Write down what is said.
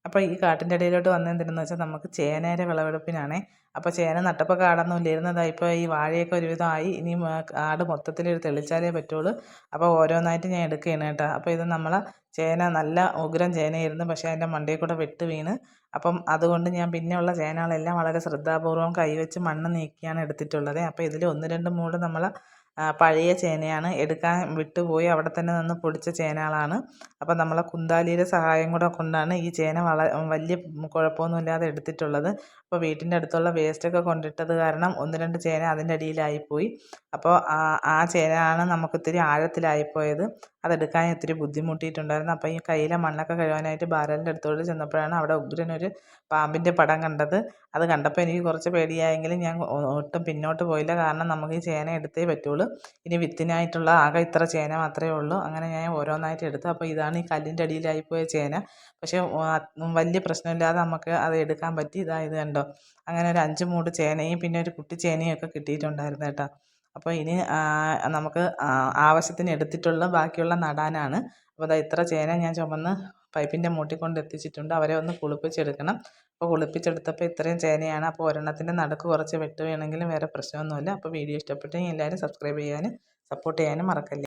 അപ്പോൾ ഈ കാട്ടിൻ്റെ ഇടയിലോട്ട് വന്നതെന്തിനെന്ന് വെച്ചാൽ നമുക്ക് ചേനയുടെ വിളവെടുപ്പിനാണേ. അപ്പോൾ ചേന നട്ടപ്പോൾ കാടൊന്നും ഇല്ലായിരുന്നതാണ്. ഇപ്പോൾ ഈ വാഴയൊക്കെ ഒരുവിധമായി, ഇനി കാട് മൊത്തത്തിൽ തെളിച്ചാലേ പറ്റുള്ളൂ. അപ്പോൾ ഓരോന്നായിട്ട് ഞാൻ എടുക്കുകയാണ് കേട്ടോ. അപ്പോൾ ഇത് നമ്മളെ ചേന നല്ല ഉഗ്രം ചേനയായിരുന്നു, പക്ഷേ അതിൻ്റെ മണ്ടയിൽ കൂടെ വെട്ട് വീണ്. അപ്പം അതുകൊണ്ട് ഞാൻ പിന്നെയുള്ള ചേനകളെല്ലാം വളരെ ശ്രദ്ധാപൂർവ്വം കൈവച്ച് മണ്ണ് നീക്കിയാണ് എടുത്തിട്ടുള്ളത്. അപ്പോൾ ഇതിൽ 1-2 മൂട് നമ്മൾ പഴയ ചേനയാണ്, എടുക്കാൻ വിട്ടുപോയി. അവിടെ തന്നെ നിന്ന് പൊടിച്ച ചേനകളാണ്. അപ്പോൾ നമ്മളെ കുന്താലിയുടെ സഹായം കൂടെ കൊണ്ടാണ് ഈ ചേന വലിയ കുഴപ്പമൊന്നുമില്ലാതെ എടുത്തിട്ടുള്ളത്. അപ്പോൾ വീട്ടിൻ്റെ അടുത്തുള്ള വേസ്റ്റൊക്കെ കൊണ്ടിട്ടത് കാരണം 1-2 ചേന അതിൻ്റെ അടിയിലായിപ്പോയി. അപ്പോൾ ആ ചേനയാണ് നമുക്ക് ഇത്തിരി ആഴത്തിലായിപ്പോയത്. അതെടുക്കാൻ ഇത്തിരി ബുദ്ധിമുട്ടിയിട്ടുണ്ടായിരുന്നു. അപ്പോൾ ഈ കയ്യിലെ മണ്ണൊക്കെ കഴുകാനായിട്ട് ബാരലിൻ്റെ അടുത്തോട്ട് ചെന്നപ്പോഴാണ് അവിടെ ഉഗ്രനൊരു പാമ്പിൻ്റെ പടം കണ്ടത്. അത് കണ്ടപ്പോൾ എനിക്ക് കുറച്ച് പേടിയായെങ്കിലും ഞാൻ ഒട്ടും പിന്നോട്ട് പോയില്ല. കാരണം നമുക്ക് ഈ ചേന എടുത്തേ പറ്റുള്ളൂ. ഇനി വിത്തിനായിട്ടുള്ള ആകെ ഇത്ര ചേന മാത്രമേ ഉള്ളൂ. അങ്ങനെ ഞാൻ ഓരോന്നായിട്ട് എടുത്തു. അപ്പോൾ ഇതാണ് ഈ കല്ലിൻ്റെ അടിയിലായിപ്പോയ ചേന. പക്ഷേ വലിയ പ്രശ്നമില്ലാതെ നമുക്ക് അത് എടുക്കാൻ പറ്റി. ഇത് കണ്ടോ, അങ്ങനെ ഒരു 5 മൂട് ചേനയും പിന്നെ ഒരു കുട്ടി ചേനയും ഒക്കെ കിട്ടിയിട്ടുണ്ടായിരുന്നു കേട്ടോ. അപ്പോൾ ഇനി നമുക്ക് ആവശ്യത്തിന് എടുത്തിട്ടുള്ള ബാക്കിയുള്ള നടാനാണ്. അപ്പോൾ ഇത്ര ചേന ഞാൻ ചുമന്ന് പൈപ്പിൻ്റെ മൂട്ടിൽ കൊണ്ട് എത്തിച്ചിട്ടുണ്ട്. അവരെ ഒന്ന് കുളിപ്പിച്ചെടുക്കണം. അപ്പോൾ കുളിപ്പിച്ചെടുത്തപ്പോൾ ഇത്രയും ചേനയാണ്. അപ്പോൾ ഒരെണ്ണത്തിൻ്റെ നടുക്ക് കുറച്ച് വെട്ട് വേണമെങ്കിലും വേറെ പ്രശ്നമൊന്നുമില്ല. അപ്പോൾ വീഡിയോ ഇഷ്ടപ്പെട്ടെങ്കിൽ എല്ലാവരും സബ്സ്ക്രൈബ് ചെയ്യാനും സപ്പോർട്ട് ചെയ്യാനും മറക്കല്ലേ.